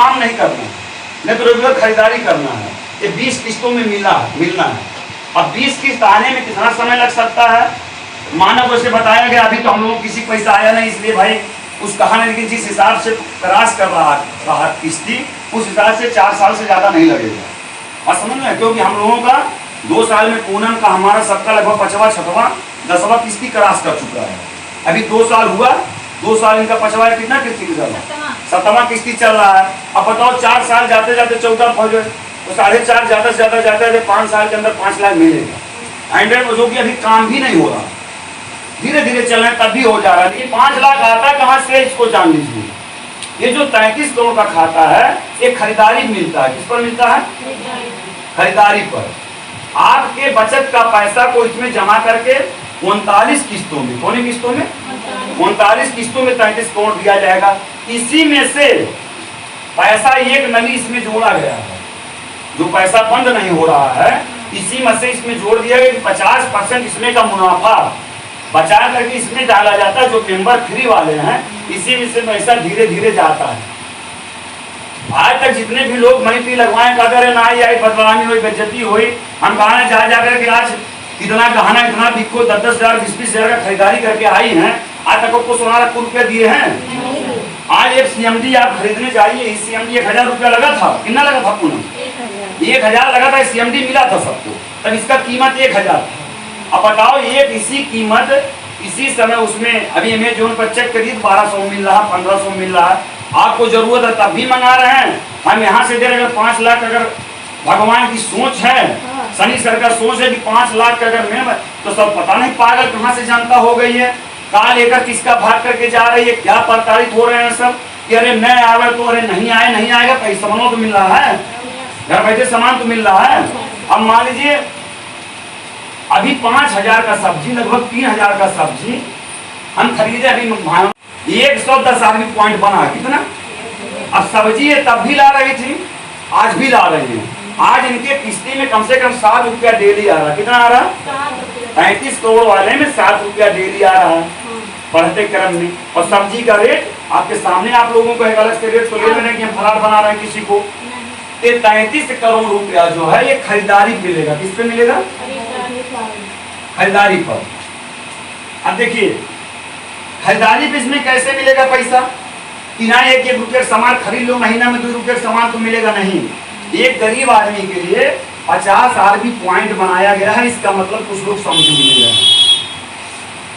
काम नहीं करना है, नहीं तो रेगुलर खरीदारी करना है। ये 20 किस्तों में मिलना है। अब 20 किस्त आने में कितना समय लग सकता है? मानव वैसे बताया गया, अभी तो हम लोगों को किसी पैसा आया नहीं, इसलिए भाई उस कहा, लेकिन जिस हिसाब से क्रॉस कर रहा किस्ती, उस हिसाब से 4 साल से ज़्यादा नहीं लगेगा। और समझ में, क्योंकि हम लोगों का 2 साल में पूनम का हमारा सबका लगभग 5वां 6वां 10वां किस्ती क्रॉस कर चुका है। अभी 2 साल हुआ, 2 साल इनका 5वां कितना किस्ती चल रहा है? 7वां किस्ती चल रहा है। अब बताओ 4 साल जाते जाते 14 पहुँच गए तो 4.5 ज़्यादा से ज़्यादा जाते जाते 5 साल के अंदर 5 लाख मिलेगा। 100 जो कि अभी काम भी नहीं हो रहा, धीरे धीरे चल रहे हैं, तब भी हो जा रहा है। लेकिन 5 लाख आता कहाँ से, इसको जान लीजिए। ये जो 33 करोड़ का खाता है, ये खरीदारी मिलता है। किस पर मिलता है? खरीदारी पर। आपके बचत का पैसा को इसमें जमा करके 39 किस्तों में, कौन किस्तों में? 39 किस्तों में 33 करोड़ दिया जाएगा। इसी में से पैसा एक नली इसमें जोड़ा गया है, जो पैसा बंद नहीं हो रहा है, इसी में से इसमें जोड़ दिया गया कि 50% इसमें का मुनाफा बचा करके इसमें डाला जाता है। जो मेंबर फ्री वाले हैं, इसी में से पैसा धीरे धीरे जाता है। आज तक जितने भी लोग महफिल लगवाएं, अगर ना आई बदनामी हुई, बेइज्जती हुई, हम कहा जा जाकर के आज इतना गहना इतना बिको 10-10 हज़ार 20-20 हज़ार का खरीदारी करके आई हैं, आज तक आपको 16 लाख रुपया दिए हैं। आज एक CMD आप खरीदने जाइए, इस CMD 1000 रुपया लगा था। कितना लगा था पूनम? 1000 लगा था। CMD मिला था सबको, तब इसका कीमत 1000 था। अब बताओ, एक इसी कीमत इसी समय उसमें अभी अमेज़न पर चेक करिए 1200 मिल रहा, 1500 मिल रहा है। आपको जरूरत है तब भी मंगा रहे हैं। हम यहाँ से दे रहे, अगर 5 लाख अगर भगवान की सोच है, शनि सर का सोच है कि 5 लाख का अगर मैं, तो सब पता नहीं पागल कहाँ से जनता हो गई है, कहाँ लेकर किसका भाग करके जा रही है, क्या प्रताड़ित हो रहे हैं सब कि अरे नहीं आवे तो अरे नहीं आए, नहीं आएगा, पैसा सामान तो मिल रहा है, घर बैठे सामान तो मिल रहा है। अब मान लीजिए अभी 5000 का सब्जी, लगभग 3000 का सब्जी हम खरीदे, अभी 110 आदमी पॉइंट बना, कितना? अब सब्जी ये तब भी ला रही थी, आज भी ला रही है। आज इनके किस्ती में कम से कम 7 रुपया डेली आ रहा। कितना आ रहा? 35 करोड़ वाले में 7 रुपया डेली आ रहा है बढ़ते क्रम में। और सब्जी का रेट आपके सामने, आप लोगों को एक अलग से रेट तो ले लेना कि हम फरार बना रहे हैं किसी को। 33 करोड़ रुपया जो है ये खरीदारी मिलेगा। किस पे मिलेगा? खरीदारी पर। अब देखिए खरीदारी पे इसमें कैसे मिलेगा पैसा कि ना 1 रुपये सामान खरीद लो, महीना में 2 रुपये सामान तो मिलेगा नहीं। एक गरीब आदमी के लिए 50 RB पॉइंट बनाया गया है। इसका मतलब कुछ लोग समझ नहीं रहे।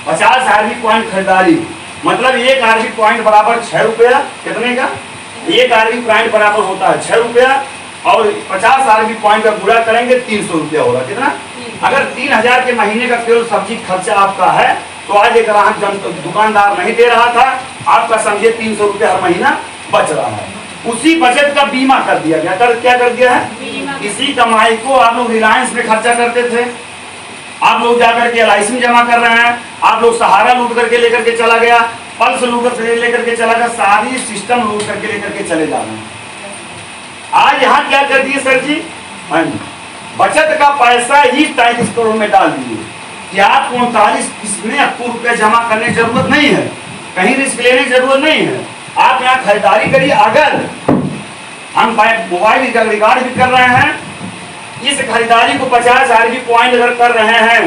50 RB पॉइंट खरीदारी मतलब 1 RB पॉइंट बराबर 6 रुपया। कितने का? 1 RB पॉइंट बराबर होता है 6 रुपया, और 50 RB पॉइंट का गुणा करेंगे 300 रुपया होगा। कितना? अगर 3000 के महीने का केवल सब्जी खर्चा आपका है, तो आज एक ग्राहक दुकानदार नहीं दे रहा था, आपका समझे 300 रुपया हर महीना बच रहा है। उसी बचत का बीमा कर दिया गया। क्या कर दिया है? इसी कमाई को आप लोग रिलायंस में खर्चा करते थे, आप लोग जाकर के LIC में जमा कर रहे हैं, आप लोग सहारा लूट करके लेकर के चला गया, पल्स लूट करके लेकर के चला गया, सारी सिस्टम लूट करके लेकर के चले जा रहे हैं। आज यहाँ क्या कर दिए सर जी? बचत का पैसा ही 33 करोड़ में डाल दिए कि आपको 39 इसमें आपको रुपया जमा करने की जरूरत नहीं है, कहीं रिस्क लेने की जरूरत नहीं है। आप यहाँ खरीदारी करिए। अगर हम मोबाइल का रिकॉर्ड भी कर रहे हैं, इस खरीदारी को 50 RB पॉइंट अगर कर रहे हैं,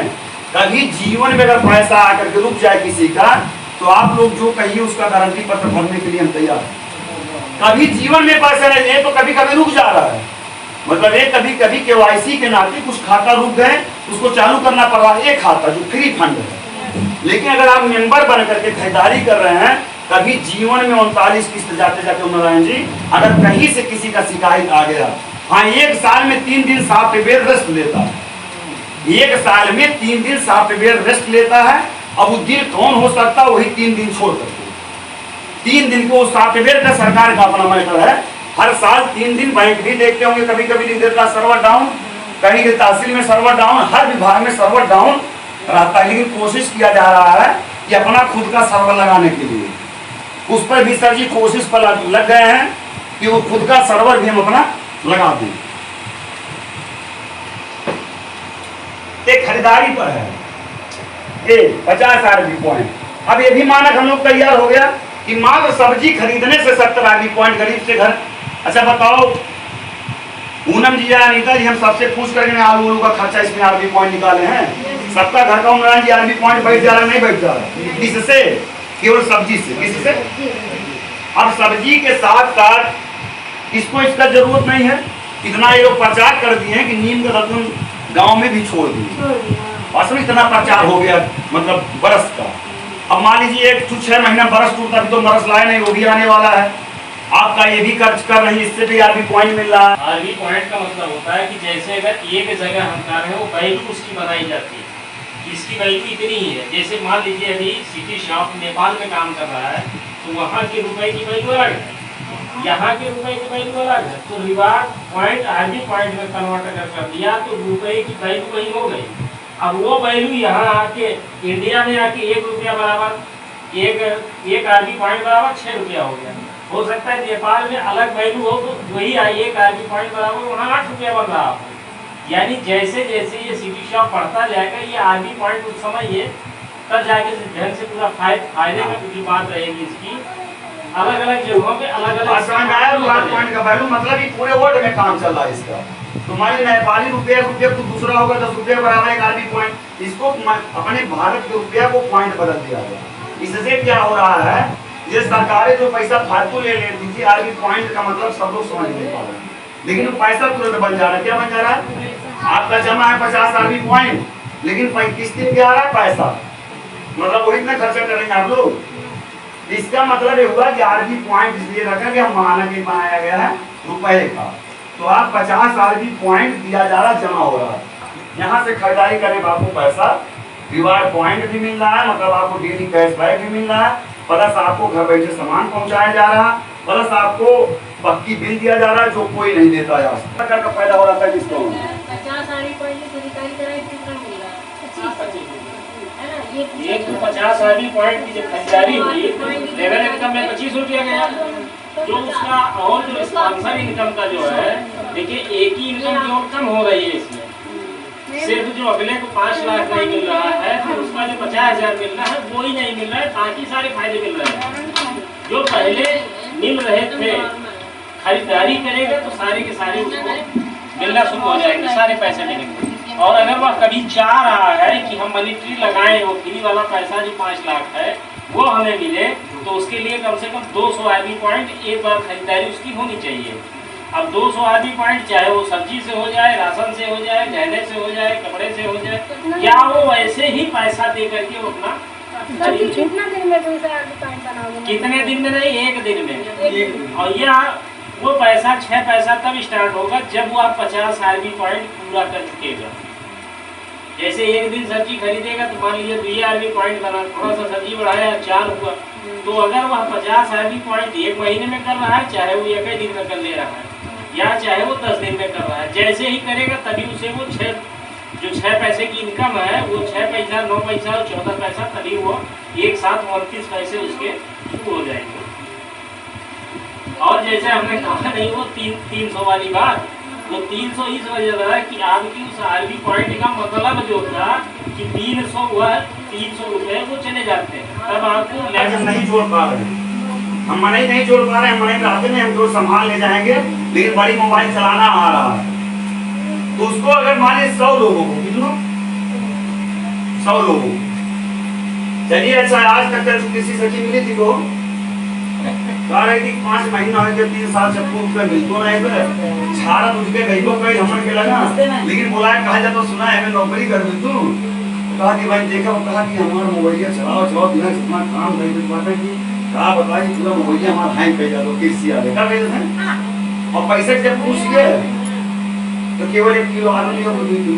कभी जीवन में अगर पैसा आकर के रुक जाए किसी का, तो आप लोग जो कहिए उसका गारंटी पत्र भरने के लिए हम तैयार हैं। कभी जीवन में पैसा नहीं है तो कभी कभी रुक जा रहा है, मतलब एक कभी कभी KYC के नाते कुछ खाता रुक गए, उसको चालू करना पड़ रहा है। एक खाता जो फ्री फंड है, लेकिन अगर आप मेंबर बन करके खरीदारी कर रहे हैं, कभी जीवन में 39 किस्त जाते जाते नारायण जी अगर कहीं से किसी का शिकायत आ गया, हाँ 1 साल में 3 दिन सॉफ्टवेयर रेस्ट लेता है, 1 साल में 3 दिन सॉफ्टवेयर रेस्ट लेता है। अब वो दिन कौन हो सकता है? वही 3 दिन छोड़ करके 3 दिन को सॉफ्टवेयर का सरकार का अपना मैटर है। हर साल 3 दिन बैंक भी देखते होंगे, कभी कभी लिख देता सर्वर डाउन, कहीं तहसील में सर्वर डाउन, हर विभाग में सर्वर डाउन रहता है। लेकिन कोशिश किया जा रहा है कि अपना खुद का सर्वर लगाने के लिए, उस पर भी सर जी कोशिश पर लग गए हैं कि वो खुद का सर्वर भी हम अपना लगा दें। एक खरीदारी पर है 50 RB पॉइंट। अब ये भी मानक हम लोग तैयार हो गया कि मात्र सब्जी खरीदने से 70 RB पॉइंट गरीब से घर अच्छा बताओ पूनम जी या अनीता जी, हम सबसे पूछ करके आलू का खर्चा इसमें आरबी पॉइंट निकाले हैं। सबका घर का उमरान जी आरबी पॉइंट बैठ जा रहा नहीं बैठ जा रहा, किससे? केवल सब्जी से। किससे? अब सब्जी के साथ साथ इसको इसका जरूरत नहीं है। इतना ये लोग प्रचार कर दिए हैं कि नीम का रत्न गांव में भी छोड़ दिए। वास्तव में इतना प्रचार हो गया, मतलब बरस का। अब मान लीजिए 6 महीना बरस टूटता, तो बरस लाए नहीं, वो भी आने वाला है। आपका ये भी खर्च कर रहे हैं, इससे भी आरबी पॉइंट मिल रहा है। आरबी पॉइंट का मतलब होता है कि जैसे अगर एक जगह हम कर रहे हैं, वो वैल्यू उसकी बनाई जाती है, इसकी वैल्यू इतनी ही है। जैसे मान लीजिए अभी सिटी शॉप नेपाल में काम कर रहा है, तो वहाँ के रुपए की वैल्यू अलग है, यहाँ के रुपए की वैल्यू अलग है। तो रिवार्ड पॉइंट आरबी पॉइंट में कन्वर्ट अगर कर दिया तो रुपए की वैल्यू वही हो गई। अब वो वैल्यू यहाँ आके इंडिया में आके 1 रुपया बराबर एक आरबी पॉइंट बराबर 6 रुपया हो गया। हो सकता है नेपाल में अलग वैल्यू हो, तो वही आई 1 आरबी पॉइंट बराबर वहाँ 8 रुपया बन रहा हो। यानी जैसे जैसे ये सिटी शॉप बढ़ता जाएगा, ये आरबी पॉइंट उस समय ये तब जाके ढंग से पूरा फायदे में की बात रहेगी इसकी। अलग अलग जगहों पे अलग अलग पॉइंट का वैल्यू, मतलब ये पूरे वर्ल्ड में काम चल रहा है इसका। तुम्हारे नेपाली रुपया तो दूसरा होगा 10 रुपये बराबर 1 आरबी पॉइंट। इसको अपने भारत के रुपया को पॉइंट बदल दिया गया। इससे क्या हो रहा है, ये सरकारें जो पैसा फालतू ले लेती थी, आरबी पॉइंट का मतलब सब लोग समझ नहीं पा रहे, लेकिन वो पैसा तुरंत बन जा रहा है। क्या बन जा रहा है? आपका जमा है 50 आरबी पॉइंट, लेकिन 35 दिन क्या आ रहा है पैसा, मतलब वही इतना खर्चा करेंगे आप लोग। इसका मतलब ये हुआ कि आरबी पॉइंट इसलिए रखा कि मानक बनाया गया है रुपए का, तो आप 50 आरबी पॉइंट दिया जा रहा, जमा हो रहा है। यहाँ से खरीदारी करने का आपको पैसा रिवार्ड पॉइंट भी मिल रहा है, मतलब आपको डेली कैशबैक भी मिल रहा है, प्लस आपको घर बैठे सामान पहुंचाया जा रहा है, प्लस आपको पक्की बिल दिया जा रहा है, जो कोई नहीं देता है। प्रकार का फायदा हो रहा था किसको? 50 आरबी पॉइंट में खरीदारी कराई कितना मिल रहा है? 25 है ना। ये 50 आरबी पॉइंट की जब खरीदारी हुई, लेवल इनकम में 25 रुपया गया। जो उसका और जो स्पॉन्सर इनकम का जो है, देखिए एक ही इनकम की और कम हो रही है इसमें। सिर्फ जो अगले को 5 लाख नहीं मिल रहा है, तो उसका जो 50,000 मिल रहा है वो ही नहीं मिल रहा है, बाकी सारे फायदे मिल रहे हैं जो पहले मिल रहे थे। खरीदारी करेगा तो सारे के सारे उसको मिलना शुरू हो जाएंगे, सारे पैसे मिलेंगे। और अगर वह कभी चाह रहा है कि हम मनी ट्री लगाएं, वो फ्री वाला पैसा जो 5 लाख है वो हमें मिले, तो उसके लिए कम से कम 200 आरबी पॉइंट एक बार खरीदारी उसकी होनी चाहिए। अब 200 आरबी पॉइंट चाहे वो सब्जी से हो जाए, राशन से हो जाए, गहने से हो जाए, कपड़े से हो जाए, या वो वैसे ही पैसा दे करके वो अपना कितना दिन में 200 आरबी पॉइंट बनाओगे? कितने दिन में नहीं, 1 दिन में। और यह वो पैसा 6 पैसा तब स्टार्ट होगा जब वो आप 50 आरबी पॉइंट पूरा कर चुकेगा। जैसे 1 दिन सब्जी खरीदेगा तो मान लीजिए 2 आरबी पॉइंट बना, थोड़ा सा सब्जी बढ़ाया 4 हुआ, तो अगर वह 50 आरबी पॉइंट 1 महीने में कर रहा है, चाहे वो 1 दिन में कर ले रहा है, या चाहे वो 10 दिन में कर रहा है, जैसे ही करेगा तभी उसे वो 6 पैसे की इनकम है, वो 6 पैसा 9 पैसा और 14 पैसा, तभी वो एक साथ 29 पैसे उसके शुरू हो जाएंगे। और जैसे हमने कहा नहीं, वो 300 वाली बात, वो 300 इस वजह से कि आपकी उस आरबी पॉइंट का मतलब जो था कि 300 रुपए वो चले जाते हैं, तब आपको नहीं जोड़ पा रहे हैं, हम मनी नहीं जोड़ पा रहे हैं, मनी चाहते नहीं, हम जो संभाल ले जाएंगे, लेकिन बड़ी मोबाइल चलाना आ रहा है, तो उसको अगर मान लीजिए 100 लोगों को, कितना 100 लोगों, चलिए अच्छा आज तक किसी सची मिली थी को 5 महीना हो गए, 3 साल से रुपये मिलतो नहीं पे छाड़ा तुझके गई को कई हमन के लगा, लेकिन बुलाए कहा जाता सुना है मैं नौकरी कर दूं, तू कहा कि भाई देखा, कहा कि हमारा मोबाइल चलाओ दिन कितना काम नहीं मिल पाता कि कहा बताइए पूरा मोबाइल हमारा हैंग कर जाता, किसी आ देखा कैसे है। और पैसे जब पूछ गए तो केवल 1 किलो आलू लिया बोली थी,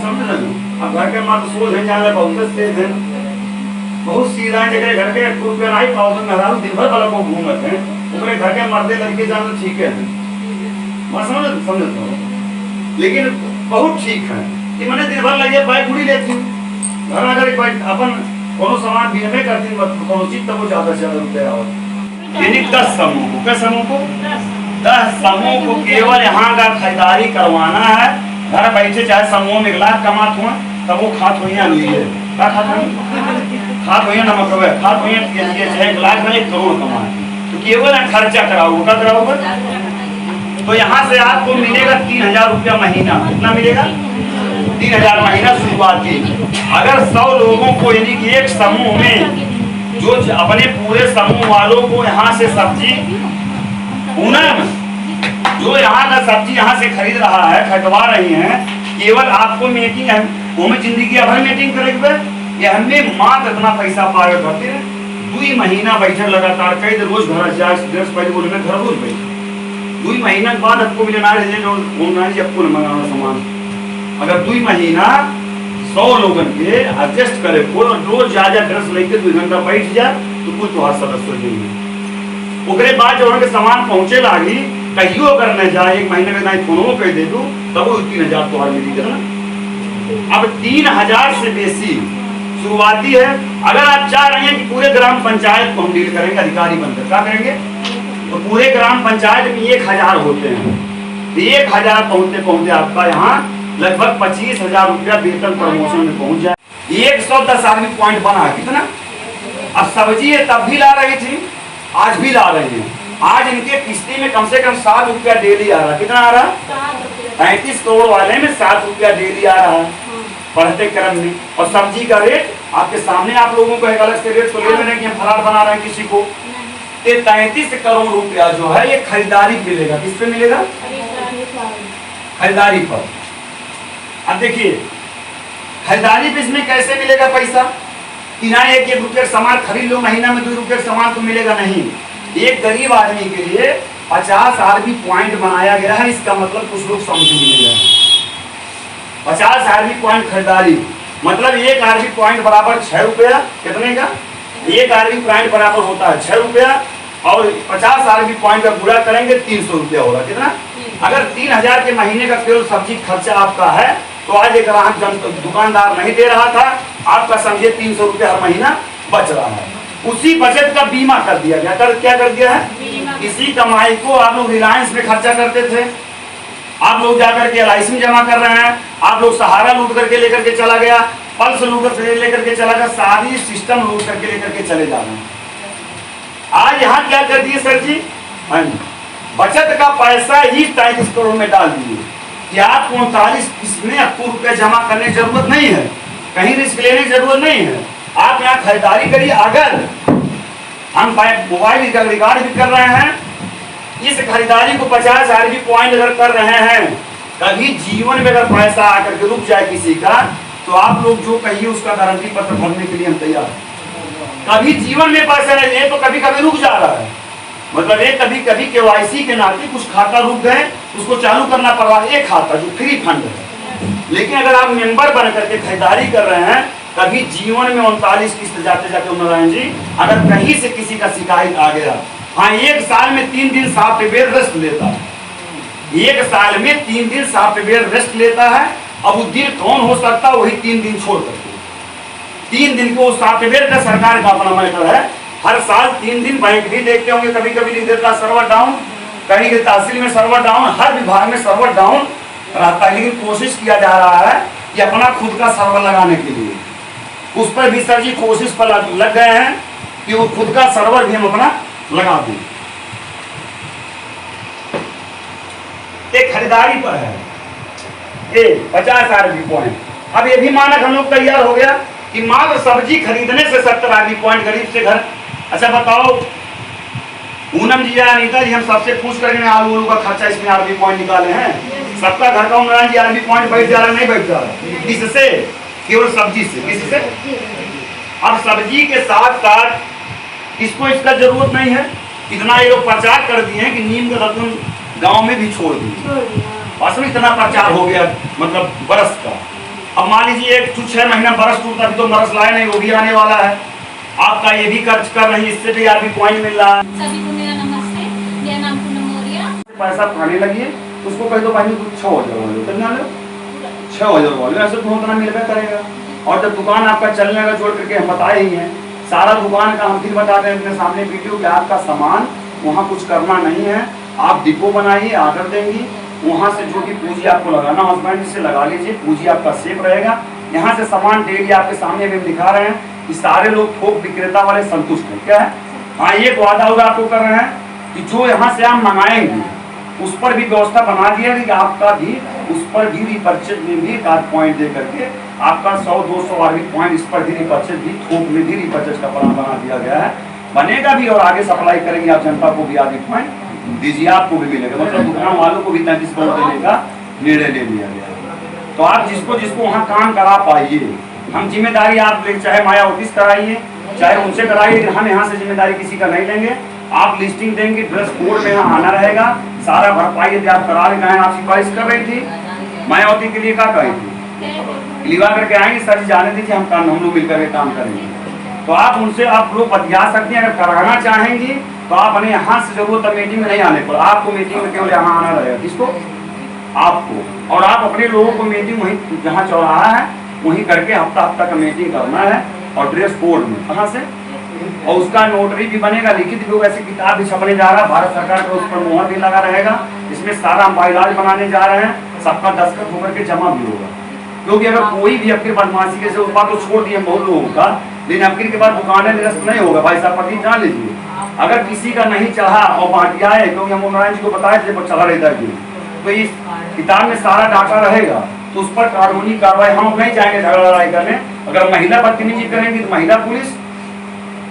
समझ रहे। अब घर के माँ तो सोच है जाने बहुत से थे, बहुत सीधा जगह घर के रुपया नहीं पाओ तो मेहरा दिन भर वाला को घूमते हैं, ऊपर घर के मर्दे लड़के जाना ठीक है, मैं समझ लेकिन बहुत ठीक है कि मैंने दिन भर लगे बाइक उड़ी लेती घर अगर अपन कोनो सामान बीमे करती कोनो चीज तब वो ज्यादा से ज्यादा रुपया हो। यानी 10 समूह को, क्या समूह को 10 समूह को केवल यहाँ का खरीदारी करवाना है, घर बैठे चाहे समूह में 1 लाख कमात हुआ तब वो खात हुई लिए क्या खात हुई नमक खात हुई चाहे 1 लाख में 1 करोड़ कमाए, तो केवल खर्चा कराओ, क्या कराओगे तो यहाँ से आपको मिलेगा 3000 रुपया महीना। कितना मिलेगा? 3000 महीना शुरुआती। अगर 100 लोगों को, यानी कि एक समूह में जो अपने पूरे समूह वालों को यहाँ से सब्जी पूनम जो यहाँ का सब्जी यहाँ से खरीद रहा है, खटवा रही है, केवल आपको मीटिंग है हमें जिंदगी भर मीटिंग करेंगे ये हमें मात्र इतना पैसा पाए करते हैं। 2 महीना बैठे लगातार, कई रोज घर जाए पहले बोले मैं घर रोज बैठे 2 महीना के बाद आपको मिलना है जो ऑनलाइन आपको मंगाना सामान। अगर 2 महीना 100 लोगन के एडजस्ट करे को रोज जा ड्रेस लेके 2 घंटा बैठ जाए तो कुल तो सदस्य नहीं। उसके बाद जब उनके सामान पहुंचे लागी कहियो करने जाए 1 महीने में नहीं फोनो कह दे दू तब वो 3000 तो मिली ना। अब 3000 से बेसी शुरुआती है। अगर आप चाह रहे हैं कि पूरे ग्राम पंचायत को हम डील करेंगे अधिकारी बनकर, क्या करेंगे? तो पूरे ग्राम पंचायत में 1000 होते हैं। 1000 पहुंचते पहुंचते आपका यहाँ लगभग 25,000 रुपया वेतन प्रमोशन में पहुंच जाए। 110 आदमी पॉइंट बना। कितना? अब सब्जी तब भी ला रही थी, आज भी ला रही है। आज इनके किस्ती में कम से कम 7 रुपया डेली आ रहा। कितना आ रहा? 35 करोड़ वाले में 7 रुपया डेली आ रहा है पढ़ते क्रम में। और सब्जी का रेट आपके सामने, आप लोगों को एक अलग से रेट तो ले रहे हैं कि हम फरार बना रहे हैं किसी को। 33 करोड़ रुपया जो है ये खरीदारी मिलेगा। किस पे मिलेगा? खरीदारी पर। अब देखिए खरीदारी पे इसमें कैसे मिलेगा पैसा कि ना 1 रुपये का सामान खरीद लो महीना में 2 रुपये का सामान तो मिलेगा नहीं। एक गरीब आदमी के लिए 50 आरबी पॉइंट बनाया गया है। इसका मतलब कुछ लोग समझेंगे 50 आरबी पॉइंट खरीदारी मतलब 1 आरबी पॉइंट बराबर 6 रुपया। कितने का? 1 आरबी पॉइंट बराबर होता है 6 रुपया और 50 आरबी पॉइंट का पूरा करेंगे 300 रुपया होगा। कितना? अगर 3000 के महीने का केवल सब्जी खर्चा आपका है तो आज एक ग्राहक दुकानदार नहीं दे रहा था, आपका समझिए 300 रुपया हर महीना बच रहा है। उसी बचत का बीमा कर दिया गया। क्या कर दिया है? इसी कमाई को आप लोग रिलायंस में खर्चा करते थे, आप लोग जाकर के LIC में जमा कर रहे हैं, आप लोग सहारा लूट करके लेकर के चला गया, पल्स लूट करके लेकर के चला गया, सारी सिस्टम लूट करके लेकर के चले जा रहे हैं। आज यहाँ क्या कर दिए सर जी? बचत का पैसा ही 33 करोड़ में डाल दिए कि आपको 39 इसमें आपको रुपया जमा करने की जरूरत नहीं है, कहीं रिस्क लेने की जरूरत नहीं है। आप यहाँ खरीदारी करिए। अगर हम मोबाइल रिकॉर्ड भी कर रहे हैं, इस खरीदारी को 50 आरबी पॉइंट अगर कर रहे हैं, कभी जीवन में अगर पैसा आकर के रुक जाए किसी का तो आप लोग जो कहिए उसका गारंटी पत्र भरने के लिए हम तैयार हैं। कभी जीवन में पैसा नहीं है तो कभी कभी रुक जा रहा है, मतलब एक कभी कभी KYC के नाते कुछ खाता रुक गए, उसको चालू करना पड़ा। एक खाता जो फ्री फंड है, लेकिन अगर आप मेंबर बन करके खरीदारी कर रहे हैं, कभी जीवन में 39 किस्त जाते जाते नारायण जी अगर कहीं से किसी का शिकायत आ गया, हाँ 1 साल में 3 दिन सॉफ्टवेयर रेस्ट लेता है, 1 साल में 3 दिन सॉफ्टवेयर रेस्ट लेता है। अब वो दिन कौन हो सकता है? वही 3 दिन छोड़ करके 3 दिन को सॉफ्टवेयर का सरकार का अपना मैटर है। हर साल 3 दिन बैंक भी देखते होंगे, कभी कभी लिख देता सर्वर डाउन, कहीं के तहसील में सर्वर डाउन, हर विभाग में सर्वर डाउन रहता है। लेकिन कोशिश किया जा रहा है कि अपना खुद का सर्वर लगाने के लिए, उस पर भी सर जी कोशिश पर लग गए हैं कि वो खुद का सर्वर भी हम अपना लगा दें। एक खरीदारी पर है 50 आरबी पॉइंट। अब ये भी मानक हम लोग तैयार हो गया कि मात्र सब्जी खरीदने से 70 आरबी पॉइंट गरीब से घर। अच्छा बताओ पूनम जी या अनीता जी, हम सबसे पूछ करके आलू का खर्चा इसमें आरबी पॉइंट निकाले हैं। सबका घर का उमरान जी आरबी पॉइंट बैठ जा रहा नहीं बैठ जा रहा, किससे? केवल सब्जी से। किससे? अब सब्जी के साथ साथ इसको इसका जरूरत नहीं है। इतना ये लोग प्रचार कर दिए हैं कि नीम का रत्न गांव में भी छोड़ दिए, बस में इतना प्रचार हो गया मतलब बरस का। अब मान लीजिए 6 महीना बरस टूटता भी तो बरस लाए नहीं, वो भी आने वाला है। आपका ये भी खर्च कर रही है, इससे भी आरबी पॉइंट मिल रहा है। सभी को मेरा नमस्ते, मेरा नाम पूनम मौर्य। पैसा खाने लगी है उसको कह दो भाई कुछ 6,000 वाले कितना लो 6,000 वाले, ऐसे तो उतना मिलकर करेगा। और जब दुकान आपका चलने का जोड़ करके हम बताए ही हैं, सारा दुकान का हम फिर बताते हैं अपने सामने वीडियो कि आपका सामान वहाँ कुछ करना नहीं है, आप डिपो बनाइए, आर्डर देंगी, वहाँ से जो भी पूंजी आपको लगाना हस्बैंड से लगा लीजिए, पूंजी आपका सेफ रहेगा। यहाँ से सामान डेली आपके सामने भी दिखा रहे हैं कि सारे लोग थोक विक्रेता वाले संतुष्ट हैं। क्या है? हाँ, ये वादा होगा आपको कर रहे हैं कि जो यहाँ से आप मंगाएंगे उस पर भी व्यवस्था बना दिया कि आपका भी उस पर भी रिपर्चेज में भी कार्ड पॉइंट दे करके आपका 100-200 आरबी पॉइंट इस पर भी रिपर्चेज भी थोक में भी रिपर्चेज का प्लान बना दिया गया है, बनेगा भी और आगे सप्लाई करेंगे आप जनता को भी आरबी पॉइंट दीजिए, आपको भी मिलेगा। मतलब दुकान वालों को भी 33 करोड़ देने का निर्णय ले लिया गया है। तो आप जिसको जिसको वहाँ काम करा पाइए, हम जिम्मेदारी आप ले, चाहे मायावती से कराइए चाहे उनसे कराइए, लेकिन हम यहाँ से जिम्मेदारी किसी का नहीं लेंगे। आप लिस्टिंग देंगे, ड्रेस कोड में यहाँ आना रहेगा, सारा भरपाई यदि आप करा लेना है। आप सिफारिश कर रही थी मायावती के लिए, क्या कही थी, लिवा करके आएंगे सर जी जाने दीजिए, हम लोग मिलकर के काम करेंगे। तो आप उनसे आप लोग बतिया सकते हैं। अगर कराना चाहेंगी तो आप अपने यहाँ से जरूरत है मीटिंग में नहीं आने पर, आपको मीटिंग में केवल यहाँ आना रहेगा। किसको? आपको। और आप अपने लोगों को मीटिंग वहीं जहाँ चौराहा है वहीं करके हफ्ता हफ्ता का मीटिंग करना है, और ड्रेस कोड में कहाँ से, और उसका नोटरी भी बनेगा, लिखित भी, वैसे किताब भी छपने जा रहा है, भारत सरकार का उस पर मोहर भी लगा रहेगा। इसमें सारा हम बाइलाज बनाने जा रहे हैं, सबका दस्तखत होकर के जमा भी होगा। क्योंकि अगर कोई भी आपकी बदमाशी के से उस बात को छोड़ दिए बहुत लोगों का, लेकिन आपके के बाद दुकानें निरस्त नहीं होगा। भाई साहब पति जान लीजिए, अगर किसी का नहीं चढ़ा और बांटिया है, क्योंकि हम नारायण जी को बताए थे चला रहता है, तो इस किताब में सारा डाटा रहेगा, तो उस पर कानूनी कार्रवाई हम नहीं जाएंगे झगड़ा लड़ाई करने। अगर महिला बदतमीजी करेंगी तो महिला पुलिस,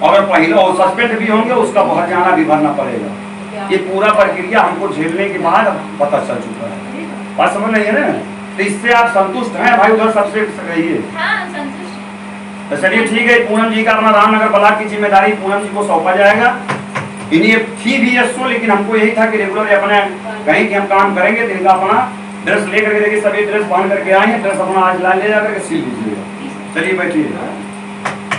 अगर महिला और सस्पेंड भी होंगे उसका बहुत जाना भी भरना पड़ेगा। ये पूरा प्रक्रिया हमको झेलने के बाद पता चल चुका है, बात समझ नहीं है ना? तो इससे आप संतुष्ट हैं भाई? उधर सबसे रहिए। तो चलिए ठीक है, पूनम जी का अपना रामनगर ब्लॉक की जिम्मेदारी पूनम जी को सौंपा जाएगा। इन्हीं थी भी एसओ, लेकिन हमको यही था कि रेगुलर अपने कहीं कि हम काम करेंगे, तो इनका अपना ड्रेस लेकर के देखिए, सभी ड्रेस पहन करके आए हैं, ड्रेस अपना आज ला ले जाकर के सिल दीजिएगा। चलिए बैठिए।